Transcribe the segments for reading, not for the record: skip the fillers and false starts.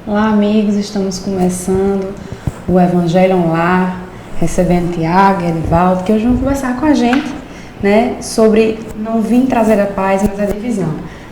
Olá, amigos, estamos começando o Evangelho Online, recebendo Tiago e Edivaldo, que hoje vão conversar com a gente, né, sobre não vim trazer a paz, mas a divisão.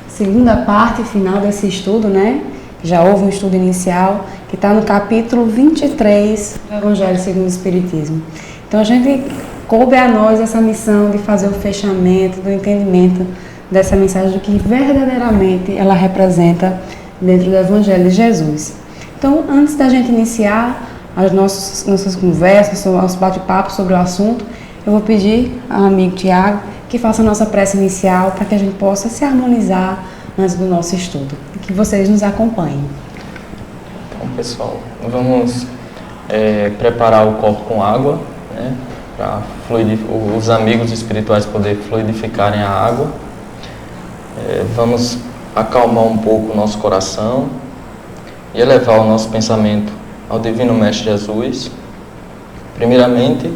Segunda parte final desse estudo, né, já houve um estudo inicial, que está no capítulo 23 do Evangelho segundo o Espiritismo. Então, a gente coube a nós essa missão de fazer o fechamento, do entendimento dessa mensagem, do que verdadeiramente ela representa dentro do Evangelho de Jesus. Então, antes da gente iniciar as nossas conversas, o nosso bate-papo sobre o assunto, eu vou pedir ao amigo Tiago que faça a nossa prece inicial para que a gente possa se harmonizar antes do nosso estudo e que vocês nos acompanhem. Então, pessoal, vamos preparar o copo com água, né, para os amigos espirituais poderem fluidificarem a água. Vamos acalmar um pouco o nosso coração e elevar o nosso pensamento ao Divino Mestre Jesus, primeiramente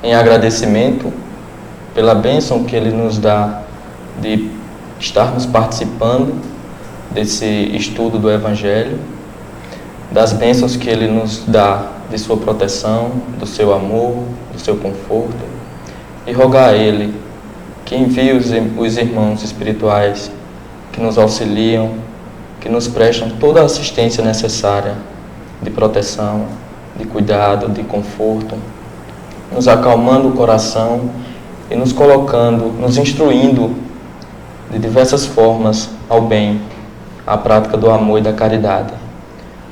em agradecimento pela bênção que Ele nos dá de estarmos participando desse estudo do Evangelho, das bênçãos que Ele nos dá de sua proteção, do seu amor, do seu conforto, e rogar a Ele que envie os irmãos espirituais que nos auxiliam, que nos prestam toda a assistência necessária de proteção, de cuidado, de conforto, nos acalmando o coração e nos colocando, nos instruindo de diversas formas ao bem, à prática do amor e da caridade.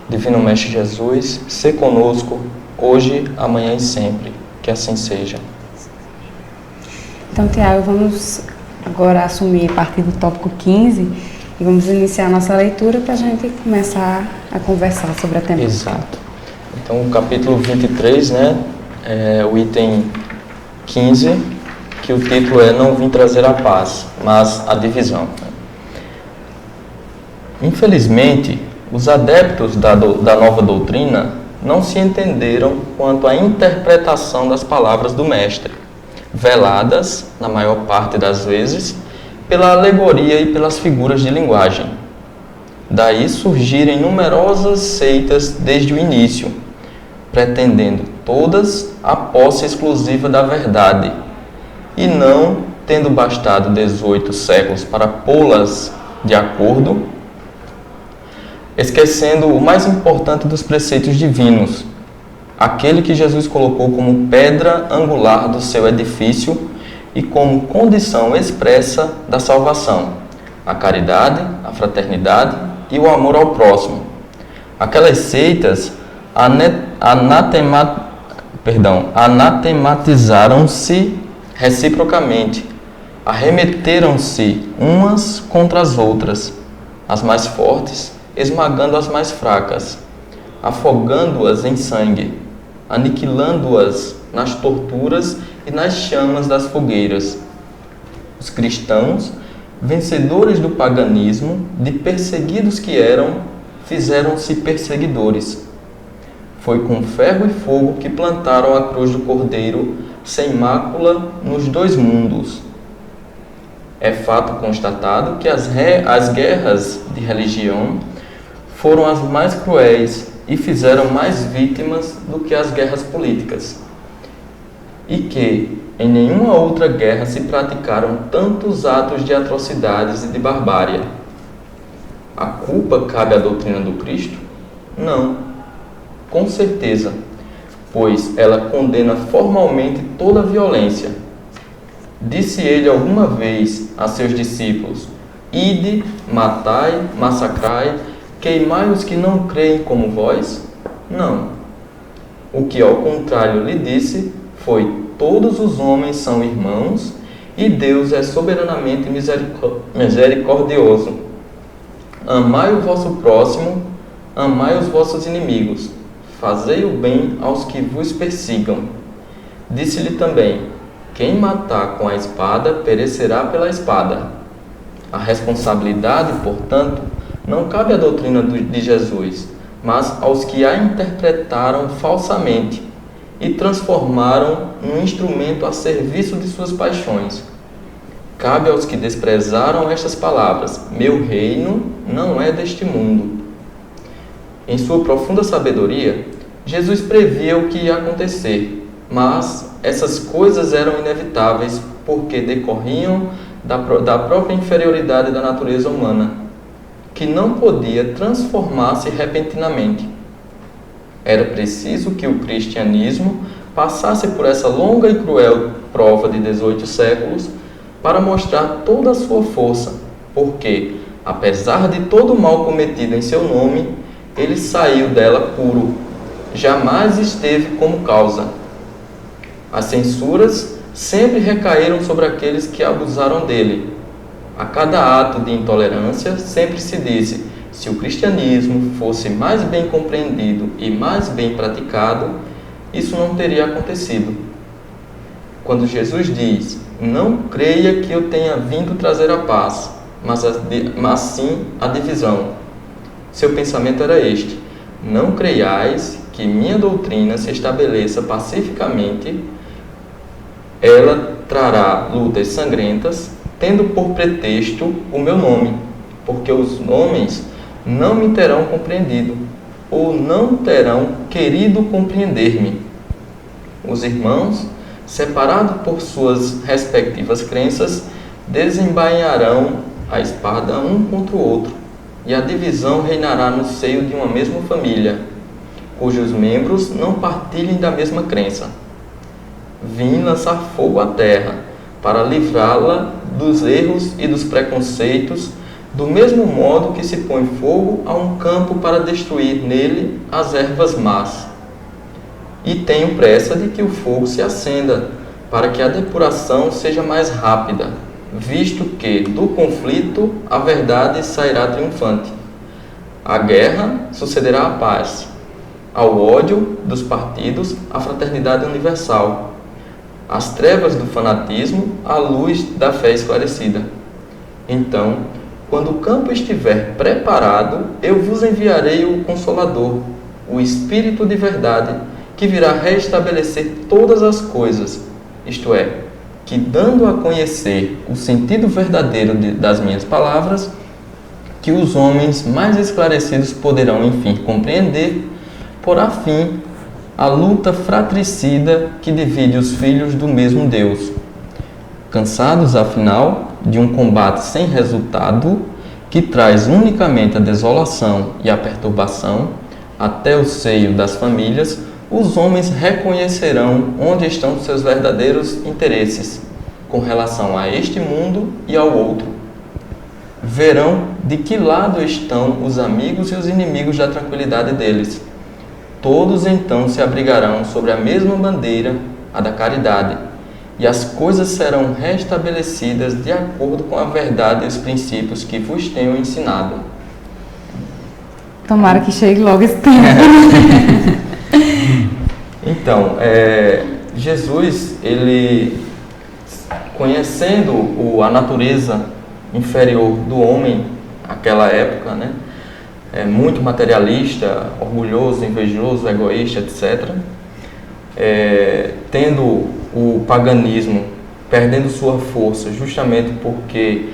Divino Mestre Jesus, sê conosco, hoje, amanhã e sempre, que assim seja. Então, Tiago, vamos agora assumir a partir do tópico 15 e vamos iniciar a nossa leitura para a gente começar a conversar sobre a temática. Exato. Então, o capítulo 23, né, o item 15, que o título é Não Vim Trazer a Paz, mas a Divisão. Infelizmente, os adeptos da nova doutrina não se entenderam quanto à interpretação das palavras do Mestre, veladas, na maior parte das vezes, pela alegoria e pelas figuras de linguagem. Daí surgirem numerosas seitas desde o início, pretendendo todas a posse exclusiva da verdade, e não tendo bastado 18 séculos para pô-las de acordo, esquecendo o mais importante dos preceitos divinos, aquele que Jesus colocou como pedra angular do seu edifício e como condição expressa da salvação, a caridade, a fraternidade e o amor ao próximo. Aquelas seitas anatematizaram-se reciprocamente, arremeteram-se umas contra as outras, as mais fortes esmagando as mais fracas, afogando-as em sangue, aniquilando-as nas torturas e nas chamas das fogueiras. Os cristãos, vencedores do paganismo, de perseguidos que eram, fizeram-se perseguidores. Foi com ferro e fogo que plantaram a cruz do Cordeiro, sem mácula, nos dois mundos. É fato constatado que as guerras de religião foram as mais cruéis e fizeram mais vítimas do que as guerras políticas, e que em nenhuma outra guerra se praticaram tantos atos de atrocidades e de barbárie. A culpa cabe à doutrina do Cristo? Não, com certeza, pois ela condena formalmente toda a violência. Disse ele alguma vez a seus discípulos: Ide, matai, massacrai, queimai os que não creem como vós? Não. O que ao contrário lhe disse foi: todos os homens são irmãos e Deus é soberanamente misericordioso. Amai o vosso próximo, amai os vossos inimigos, fazei o bem aos que vos persigam. Disse-lhe também: quem matar com a espada perecerá pela espada. A responsabilidade, portanto, não cabe à doutrina de Jesus, mas aos que a interpretaram falsamente e transformaram num instrumento a serviço de suas paixões. Cabe aos que desprezaram estas palavras: meu reino não é deste mundo. Em sua profunda sabedoria, Jesus previa o que ia acontecer, mas essas coisas eram inevitáveis porque decorriam da própria inferioridade da natureza humana, que não podia transformar-se repentinamente. Era preciso que o cristianismo passasse por essa longa e cruel prova de 18 séculos para mostrar toda a sua força, porque, apesar de todo o mal cometido em seu nome, ele saiu dela puro, jamais esteve como causa. As censuras sempre recaíram sobre aqueles que abusaram dele. A cada ato de intolerância sempre se disse: se o cristianismo fosse mais bem compreendido e mais bem praticado, isso não teria acontecido. Quando Jesus diz: não creia que eu tenha vindo trazer a paz, mas sim a divisão, seu pensamento era este: não creiais que minha doutrina se estabeleça pacificamente, ela trará lutas sangrentas, tendo por pretexto o meu nome, porque os homens não me terão compreendido, ou não terão querido compreender-me. Os irmãos, separados por suas respectivas crenças, desembainharão a espada um contra o outro, e a divisão reinará no seio de uma mesma família, cujos membros não partilhem da mesma crença. Vim lançar fogo à terra, para livrá-la dos erros e dos preconceitos, do mesmo modo que se põe fogo a um campo para destruir nele as ervas más. E tenho pressa de que o fogo se acenda, para que a depuração seja mais rápida, visto que do conflito a verdade sairá triunfante. À guerra sucederá a paz, ao ódio dos partidos a fraternidade universal, às trevas do fanatismo a luz da fé esclarecida. Então, quando o campo estiver preparado, eu vos enviarei o Consolador, o Espírito de verdade, que virá restabelecer todas as coisas, isto é, que dando a conhecer o sentido verdadeiro das minhas palavras, que os homens mais esclarecidos poderão, enfim, compreender, porá fim à luta fratricida que divide os filhos do mesmo Deus. Cansados, afinal, de um combate sem resultado, que traz unicamente a desolação e a perturbação, até o seio das famílias, os homens reconhecerão onde estão seus verdadeiros interesses com relação a este mundo e ao outro. Verão de que lado estão os amigos e os inimigos da tranquilidade deles. Todos então se abrigarão sobre a mesma bandeira, a da caridade, e as coisas serão restabelecidas de acordo com a verdade e os princípios que vos tenho ensinado. Tomara que chegue logo esse tempo. Então, Jesus, ele, conhecendo a natureza inferior do homem naquela época, né, muito materialista, orgulhoso, invejoso, egoísta, etc., tendo o paganismo perdendo sua força justamente porque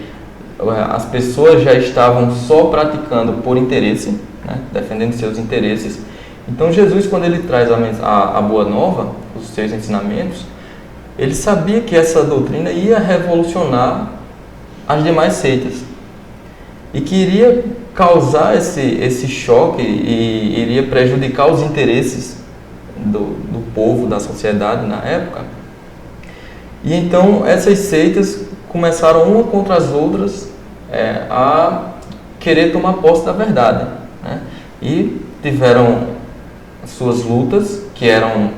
as pessoas já estavam só praticando por interesse, né, defendendo seus interesses. Então Jesus, quando ele traz a boa nova, os seus ensinamentos, ele sabia que essa doutrina ia revolucionar as demais seitas e que iria causar esse choque e iria prejudicar os interesses do povo, da sociedade na época. E então essas seitas começaram uma contra as outras a querer tomar posse da verdade, né? E tiveram suas lutas, que eram,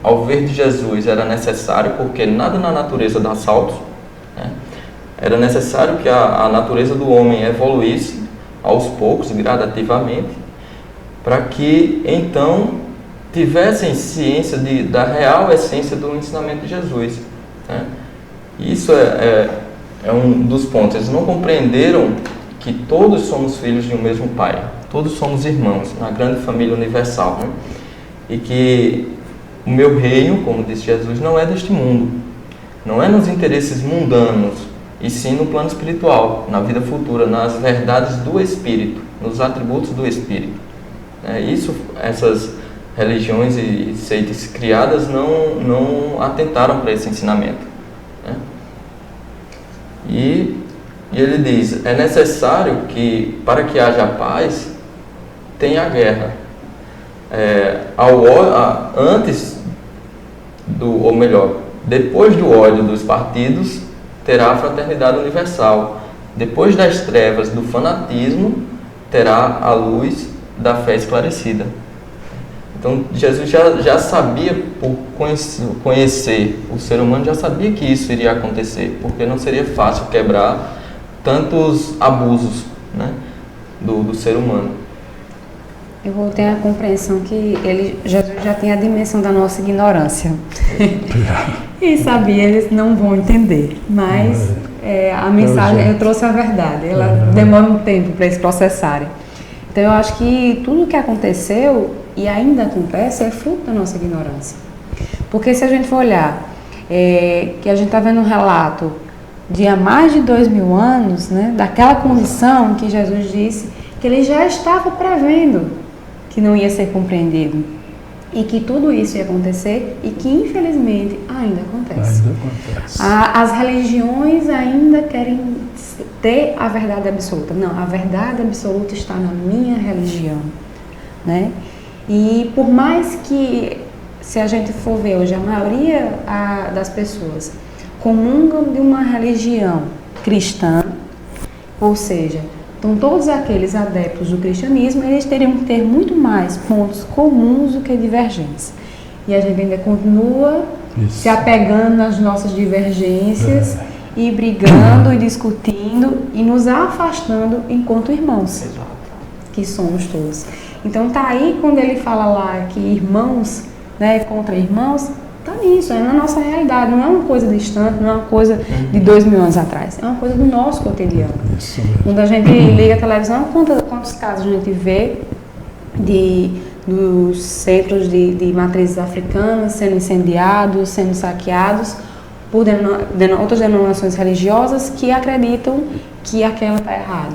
ao ver de Jesus, era necessário, porque nada na natureza dá saltos, né? Era necessário que a natureza do homem evoluísse aos poucos, gradativamente, para que então tivessem ciência da real essência do ensinamento de Jesus, né? Isso é um dos pontos. Eles não compreenderam que todos somos filhos de um mesmo Pai, todos somos irmãos na grande família universal, né? E que o meu reino, como disse Jesus, não é deste mundo, não é nos interesses mundanos, e sim no plano espiritual, na vida futura, nas verdades do Espírito, nos atributos do Espírito. Essas religiões e seitas criadas não atentaram para esse ensinamento, né? E ele diz, é necessário que, para que haja paz, tenha guerra. Depois do ódio dos partidos, terá a fraternidade universal. Depois das trevas do fanatismo, terá a luz da fé esclarecida. Então, Jesus já sabia, por conhecer o ser humano, já sabia que isso iria acontecer, porque não seria fácil quebrar tantos abusos, né, do ser humano. Eu tenho a compreensão que Jesus já tem a dimensão da nossa ignorância. E sabia, eles não vão entender, mas a mensagem, eu trouxe a verdade, ela demora um tempo para eles processarem. Então eu acho que tudo que aconteceu e ainda acontece é fruto da nossa ignorância. Porque se a gente for olhar, que a gente está vendo um relato de há mais de 2000 anos, né, daquela condição que Jesus disse que ele já estava prevendo que não ia ser compreendido e que tudo isso ia acontecer e que infelizmente ainda acontece. As religiões ainda querem ter a verdade absoluta. Não, a verdade absoluta está na minha religião, né? E por mais que, se a gente for ver hoje, a maioria das pessoas comungam de uma religião cristã, ou seja, então todos aqueles adeptos do cristianismo, eles teriam que ter muito mais pontos comuns do que divergentes. E a gente ainda continua se apegando nas nossas divergências e brigando e discutindo e nos afastando enquanto irmãos, que somos todos. Então tá aí quando ele fala lá que irmãos, né, contra irmãos, tá nisso, é na nossa realidade, não é uma coisa distante, não é uma coisa de 2000 anos atrás, é uma coisa do nosso cotidiano. Quando a gente liga a televisão, quantos casos a gente vê dos centros de matrizes africanas sendo incendiados, sendo saqueados por outras denominações religiosas que acreditam que aquela está errada,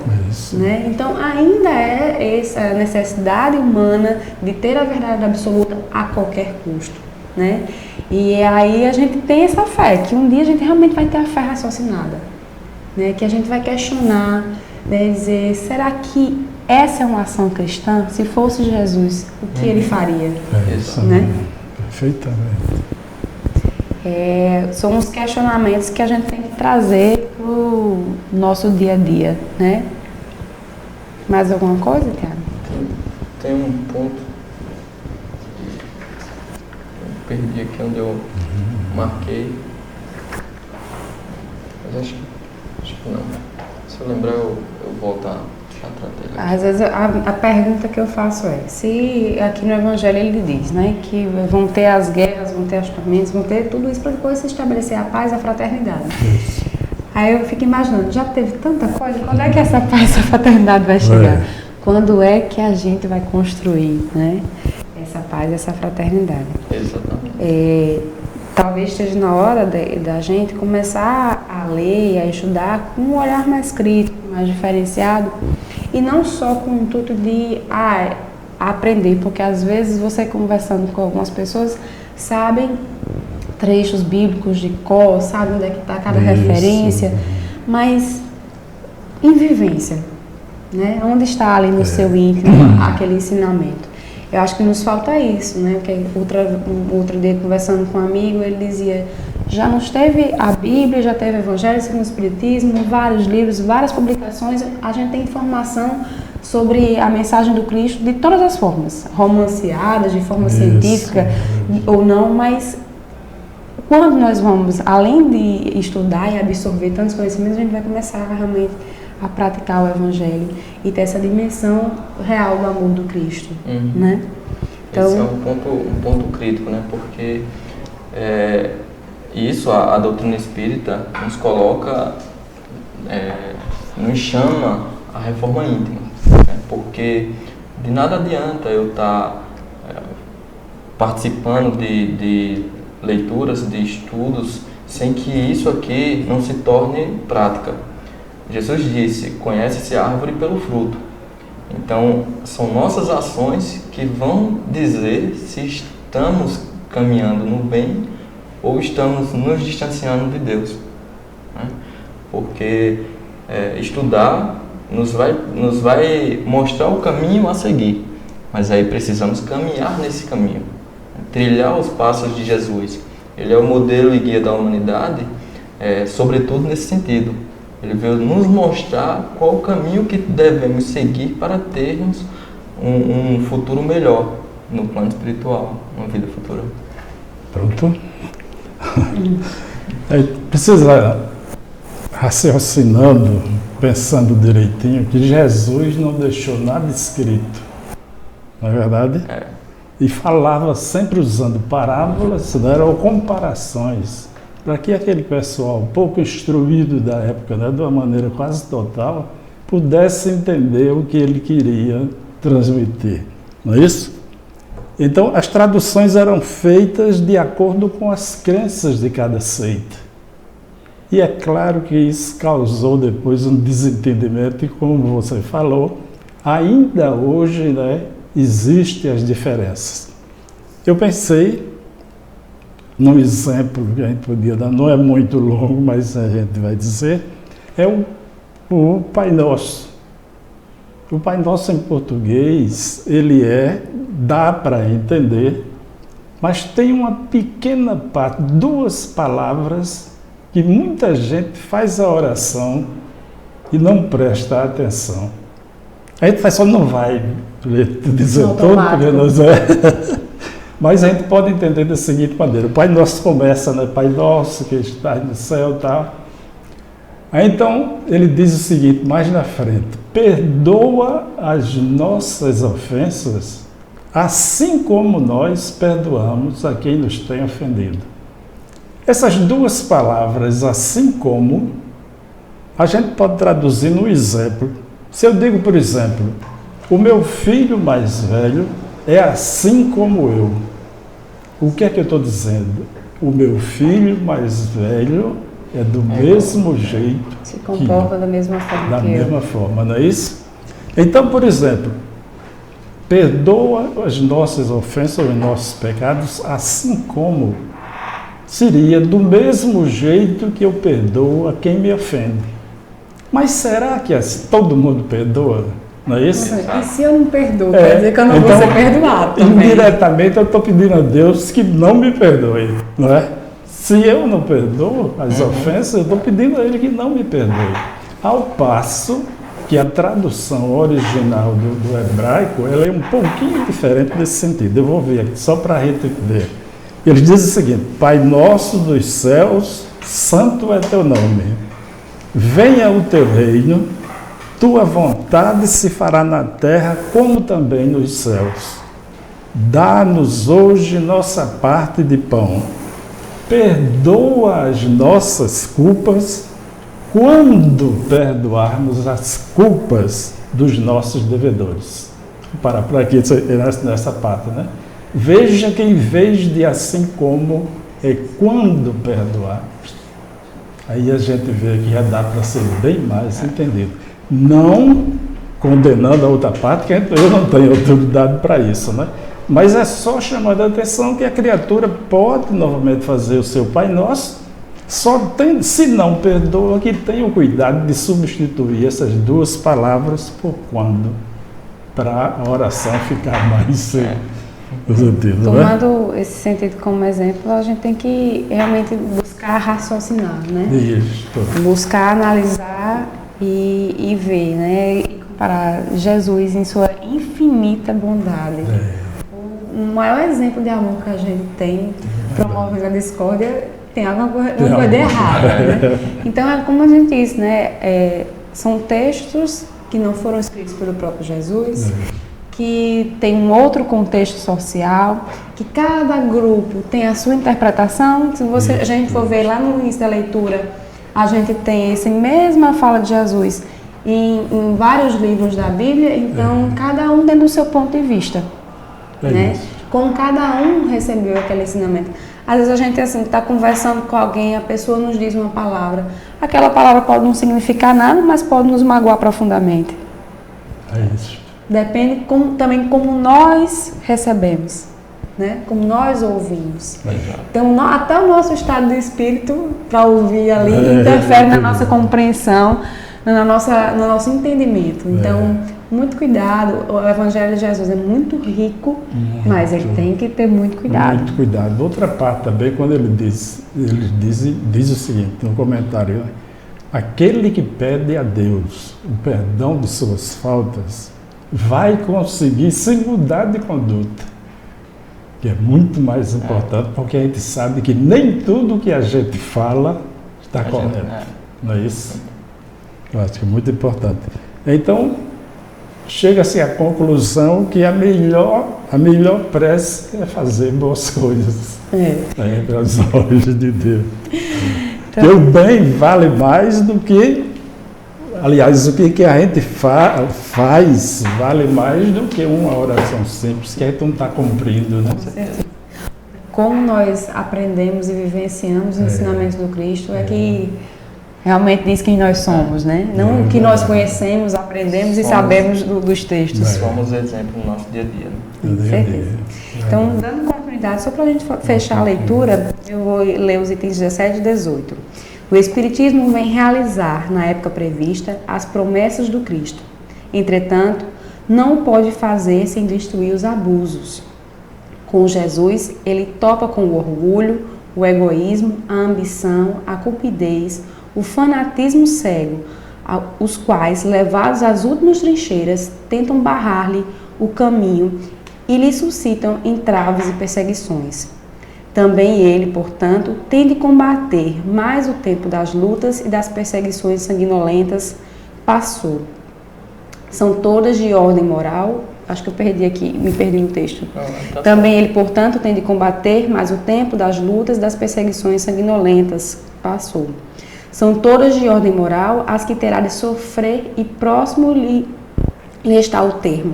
né? Então ainda é essa necessidade humana de ter a verdade absoluta a qualquer custo, né? E aí a gente tem essa fé, que um dia a gente realmente vai ter a fé raciocinada, né? Que a gente vai questionar, né? Dizer, será que essa é uma ação cristã? Se fosse Jesus, o que ele faria? Né? Perfeitamente. São os questionamentos que a gente tem que trazer para o nosso dia a dia, né? Mais alguma coisa, Tiago? Tem um ponto. Eu perdi aqui onde eu marquei. Mas acho que não. Se eu lembrar, eu volto a tratar dele. Às vezes a pergunta que eu faço é, se aqui no Evangelho ele diz, né, que vão ter as guerras, vão ter os tormentos, vão ter tudo isso para depois se estabelecer a paz e a fraternidade. Aí eu fico imaginando, já teve tanta coisa, quando é que essa paz e essa fraternidade vai chegar? Quando é que a gente vai construir, né, essa paz e essa fraternidade? Exatamente. Talvez esteja na hora da gente começar a ler e a estudar com um olhar mais crítico, mais diferenciado, e não só com o intuito de aprender, porque às vezes você conversando com algumas pessoas sabem trechos bíblicos de cor, sabe onde é que está cada referência, mas em vivência, né? Onde está ali no seu íntimo aquele ensinamento? Eu acho que nos falta isso, né? Porque outro dia conversando com um amigo, ele dizia, já nos teve a Bíblia, já teve o Evangelho segundo o Espiritismo, vários livros, várias publicações, a gente tem informação sobre a mensagem do Cristo de todas as formas, romanceadas, de forma científica ou não, mas quando nós vamos, além de estudar e absorver tantos conhecimentos, a gente vai começar realmente a praticar o Evangelho e ter essa dimensão real do amor do Cristo, né? Então, esse é um ponto crítico, né? Porque a doutrina espírita nos coloca, nos chama a reforma íntima, né? Porque de nada adianta eu estar participando de leituras, de estudos, sem que isso aqui não se torne prática. Jesus disse, conhece-se a árvore pelo fruto. Então, são nossas ações que vão dizer se estamos caminhando no bem ou estamos nos distanciando de Deus, né? Porque estudar nos vai mostrar o caminho a seguir, mas aí precisamos caminhar nesse caminho, trilhar os passos de Jesus. Ele é o modelo e guia da humanidade, sobretudo nesse sentido. Ele veio nos mostrar qual o caminho que devemos seguir para termos um futuro melhor no plano espiritual, uma vida futura. Pronto? Precisa, raciocinando, pensando direitinho, que Jesus não deixou nada escrito, não é verdade? E falava sempre usando parábolas, né, ou comparações, para que aquele pessoal pouco instruído da época, né, de uma maneira quase total, pudesse entender o que ele queria transmitir, não é isso? Então, as traduções eram feitas de acordo com as crenças de cada seita. E é claro que isso causou depois um desentendimento, e como você falou, ainda hoje, né, existem as diferenças. Eu pensei num exemplo que a gente podia dar, não é muito longo, mas a gente vai dizer, é o Pai Nosso. O Pai Nosso em português, dá para entender, mas tem uma pequena parte, 2 palavras, que muita gente faz a oração e não presta atenção. A gente só não vai dizer todo, porque nós mas a gente pode entender da seguinte maneira: o Pai Nosso começa, né? Pai Nosso que está no céu e tal. Aí então ele diz o seguinte, mais na frente: perdoa as nossas ofensas, assim como nós perdoamos a quem nos tem ofendido. Essas 2 palavras, assim como, a gente pode traduzir no exemplo. Se eu digo, por exemplo, o meu filho mais velho é assim como eu. O que é que eu estou dizendo? O meu filho mais velho é do mesmo jeito. Se comporta da mesma forma da que mesma eu. forma, não é isso? Então, por exemplo, perdoa as nossas ofensas, os nossos pecados, assim como seria do mesmo jeito que eu perdoo a quem me ofende. Mas será que todo mundo perdoa? Não é isso? E se eu não perdoo? Quer dizer que eu não vou ser perdoado também. Indiretamente eu estou pedindo a Deus que não me perdoe, não é? Se eu não perdoo as ofensas, eu estou pedindo a Ele que não me perdoe. Ao passo que a tradução original do hebraico, ela é um pouquinho diferente nesse sentido. Eu vou ver aqui, só para a gente ver. Ele diz o seguinte: Pai nosso dos céus, santo é teu nome. Venha o teu reino, tua vontade se fará na terra como também nos céus. Dá-nos hoje nossa parte de pão. Perdoa as nossas culpas, quando perdoarmos as culpas dos nossos devedores. Vou parar por aqui nessa parte, né? Veja que em vez de assim como, é quando perdoarmos. Aí a gente vê que já dá para ser bem mais entendido. Não condenando a outra parte, que eu não tenho autoridade para isso, né? Mas é só chamar a atenção que a criatura pode novamente fazer o seu Pai Nosso, se não perdoa, que tenha o cuidado de substituir essas 2 palavras por quando, para a oração ficar mais positiva. Tomando esse sentido como exemplo, a gente tem que realmente buscar raciocinar, né? Isso. Buscar analisar e ver, né? E comparar Jesus em sua infinita bondade. O maior exemplo de amor que a gente tem, promovendo a discórdia, tem alguma coisa de errada, né? Então, é como a gente disse, né? São textos que não foram escritos pelo próprio Jesus, que tem um outro contexto social, que cada grupo tem a sua interpretação. Se a gente for ver lá no início da leitura, a gente tem essa mesma fala de Jesus em vários livros da Bíblia, então cada um tem o seu ponto de vista, né? Como cada um recebeu aquele ensinamento. Às vezes a gente está conversando com alguém, a pessoa nos diz uma palavra, aquela palavra pode não significar nada, mas pode nos magoar profundamente. É isso. depende também como nós recebemos, né? Como nós ouvimos. Então, até o nosso estado de espírito, para ouvir ali, interfere na nossa compreensão, no nosso entendimento. Então, muito cuidado. O Evangelho de Jesus é muito rico, mas ele tem que ter muito cuidado. Muito cuidado. Outra parte também, quando ele diz o seguinte, no comentário: aquele que pede a Deus o perdão de suas faltas vai conseguir se mudar de conduta, que é muito mais importante, porque a gente sabe que nem tudo que a gente fala está correto. Não é isso? Eu acho que é muito importante. Então, chega-se à conclusão que a melhor prece é fazer boas coisas para os olhos de Deus. Então, que o bem vale mais do que, aliás, o que a gente faz vale mais do que uma oração simples que a gente não está cumprindo, né? Como nós aprendemos e vivenciamos os ensinamentos do Cristo é que realmente diz quem nós somos, né? Não o que nós conhecemos, aprendemos e sabemos dos textos. Somos exemplo no nosso dia a dia. Com certeza. Então, dando continuidade, só para a gente fechar a leitura, eu vou ler os itens 17 e 18. O Espiritismo vem realizar, na época prevista, as promessas do Cristo. Entretanto, não pode fazer sem destruir os abusos. Com Jesus, ele topa com o orgulho, o egoísmo, a ambição, a cupidez, o fanatismo cego, os quais, levados às últimas trincheiras, tentam barrar-lhe o caminho e lhe suscitam entraves e perseguições. Também ele, portanto, tem de combater, mas o tempo das lutas e das perseguições sanguinolentas passou. São todas de ordem moral. Acho que eu me perdi no texto. Também ele, portanto, tem de combater, mas o tempo das lutas e das perseguições sanguinolentas passou. São todas de ordem moral as que terá de sofrer e próximo lhe está o termo.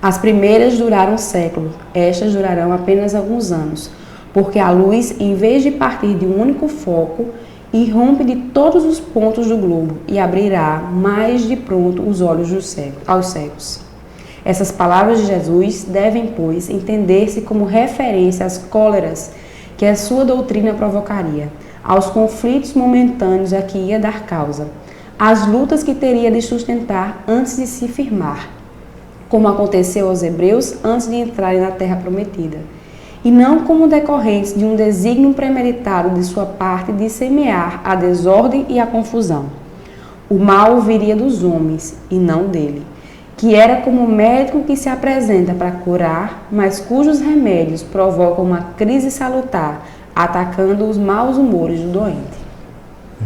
As primeiras duraram séculos, estas durarão apenas alguns anos, porque a luz, em vez de partir de um único foco, irrompe de todos os pontos do globo e abrirá mais de pronto os olhos aos cegos. Essas palavras de Jesus devem, pois, entender-se como referência às cóleras que a sua doutrina provocaria, aos conflitos momentâneos a que ia dar causa, às lutas que teria de sustentar antes de se firmar, como aconteceu aos hebreus antes de entrarem na terra prometida, e não como decorrentes de um desígnio premeditado de sua parte de semear a desordem e a confusão. O mal viria dos homens, e não dele, que era como médico que se apresenta para curar, mas cujos remédios provocam uma crise salutar, atacando os maus humores do doente.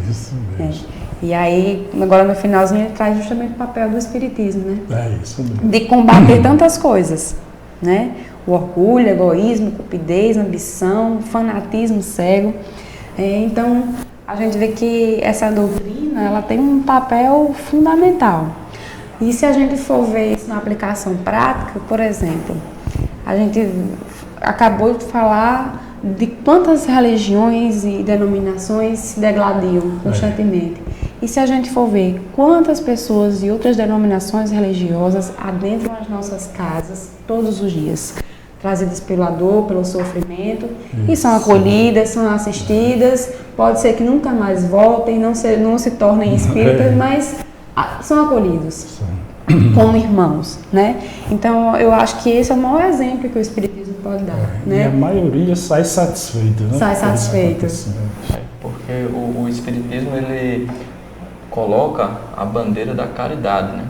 Isso mesmo. E aí, agora no finalzinho, ele traz justamente o papel do Espiritismo, né? É isso mesmo. De combater tantas coisas, né? O orgulho, egoísmo, cupidez, ambição, fanatismo cego. Então, a gente vê que essa doutrina, ela tem um papel fundamental. E se a gente for ver isso na aplicação prática, por exemplo, a gente acabou de falar de quantas religiões e denominações se degladiam constantemente. E se a gente for ver quantas pessoas de outras denominações religiosas adentram as nossas casas todos os dias, trazidas pela dor, pelo sofrimento, e são acolhidas, são assistidas, pode ser que nunca mais voltem, não se tornem espíritas, mas são acolhidos como irmãos, né? Então, eu acho que esse é o maior exemplo que o Espiritismo pode dar, né? E a maioria sai satisfeita, né? Sai satisfeita. Porque o Espiritismo, ele coloca a bandeira da caridade, né?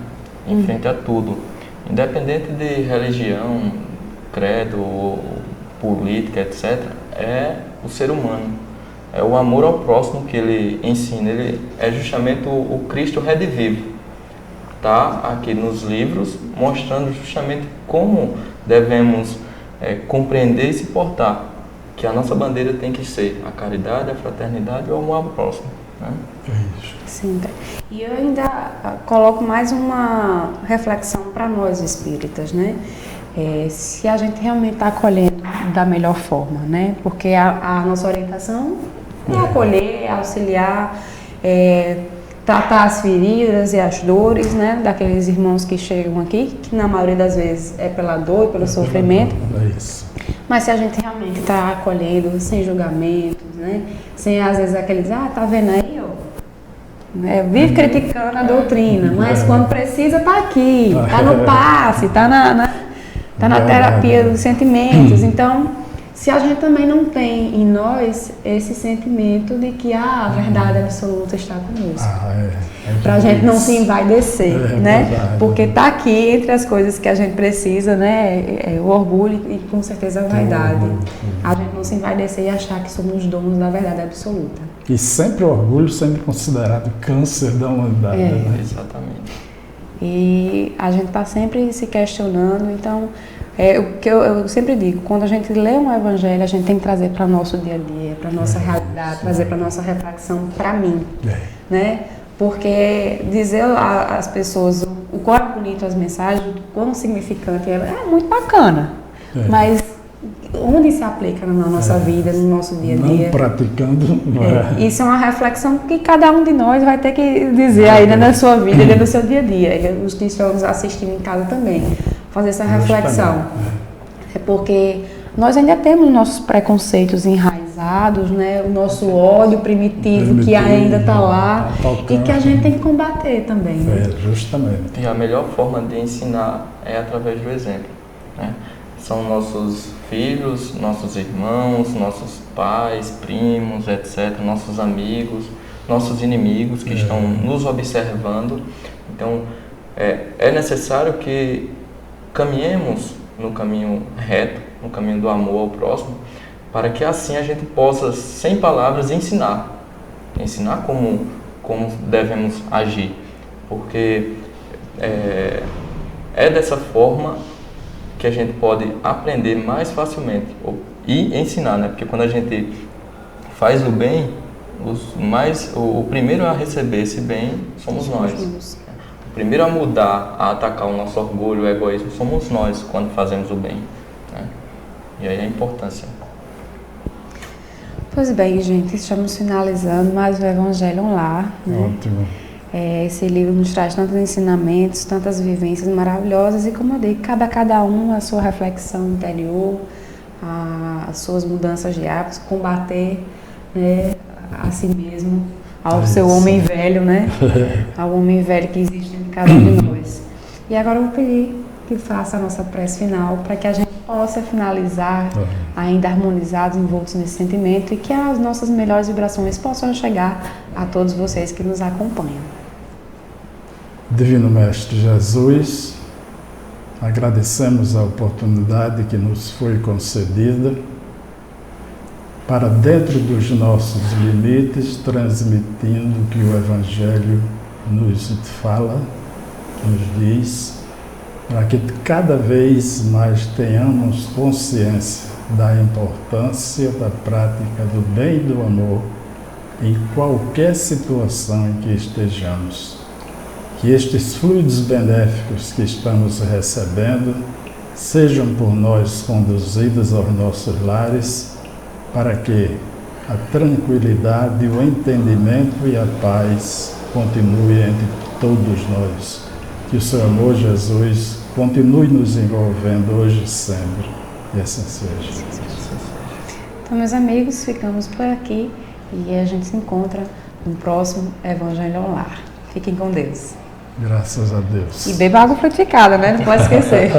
Em frente a tudo. Independente de religião, credo, política, etc., é o ser humano. É o amor ao próximo que ele ensina. Ele é justamente o Cristo redivivo. Está aqui nos livros, mostrando justamente como devemos compreender e se portar. Que a nossa bandeira tem que ser a caridade, a fraternidade e o amor ao próximo. Né? Sim. E eu ainda coloco mais uma reflexão para nós espíritas, né? Se a gente realmente está acolhendo da melhor forma, né? Porque a nossa orientação é acolher, é auxiliar, tratar as feridas e as dores, né, daqueles irmãos que chegam aqui, que na maioria das vezes é pela dor, pelo sofrimento. É isso. Mas se a gente realmente está acolhendo, sem julgamentos, né, sem às vezes aqueles, tá vendo aí, ó, vive criticando a doutrina, mas quando precisa tá aqui, tá no passe, tá na terapia dos sentimentos. Então, se a gente também não tem em nós esse sentimento de que a verdade absoluta está conosco, para a gente não se envaidecer, né? Verdade. Porque está aqui entre as coisas que a gente precisa, né? O orgulho e com certeza a vaidade. A gente não se envaidecer e achar que somos donos da verdade absoluta. E sempre o orgulho, sempre considerado câncer da humanidade. Né? Exatamente. E a gente está sempre se questionando, então... o que eu sempre digo, quando a gente lê um evangelho, a gente tem que trazer para o nosso dia a dia, para a nossa realidade, trazer para a nossa reflexão, para mim, né? Porque dizer às pessoas o quão é bonito as mensagens, o quão significante é muito bacana, mas onde se aplica na nossa vida, no nosso dia a dia? Não praticando. Isso é uma reflexão que cada um de nós vai ter que dizer aí na sua vida, dentro do seu dia a dia, os que estão nos assistindo em casa também. Fazer essa reflexão. É porque nós ainda temos nossos preconceitos enraizados, né? O nosso ódio primitivo que ainda está lá e que a gente tem que combater também. Né? Justamente. E a melhor forma de ensinar é através do exemplo. Né? São nossos filhos, nossos irmãos, nossos pais, primos, etc., nossos amigos, nossos inimigos que estão nos observando. Então, é necessário que caminhemos no caminho reto, no caminho do amor ao próximo, para que assim a gente possa, sem palavras, ensinar como devemos agir, porque é dessa forma que a gente pode aprender mais facilmente e ensinar, né? Porque quando a gente faz o bem, o primeiro a receber esse bem somos nós. O primeiro a mudar, a atacar o nosso orgulho, o egoísmo, somos nós quando fazemos o bem. Né? E aí a importância. Pois bem, gente, estamos finalizando mais o Evangelho Lar. Né? Ótimo. Esse livro nos traz tantos ensinamentos, tantas vivências maravilhosas e, como eu digo, cabe a cada um a sua reflexão interior, as suas mudanças de hábitos, combater, né, a si mesmo, ao seu homem velho, né? Ao homem velho que existe em cada um de nós. E agora eu vou pedir que faça a nossa prece final para que a gente possa finalizar ainda harmonizados, envoltos nesse sentimento e que as nossas melhores vibrações possam chegar a todos vocês que nos acompanham. Divino Mestre Jesus, agradecemos a oportunidade que nos foi concedida para, dentro dos nossos limites, transmitindo o que o Evangelho nos fala, nos diz, para que cada vez mais tenhamos consciência da importância da prática do bem e do amor em qualquer situação em que estejamos. Que estes fluidos benéficos que estamos recebendo sejam por nós conduzidos aos nossos lares, para que a tranquilidade, o entendimento e a paz continuem entre todos nós. Que o seu amor, Jesus, continue nos envolvendo hoje e sempre. E assim seja. Então, meus amigos, ficamos por aqui e a gente se encontra no próximo Evangelho ao Lar. Fiquem com Deus. Graças a Deus. E beba água frutificada, né? Não pode esquecer.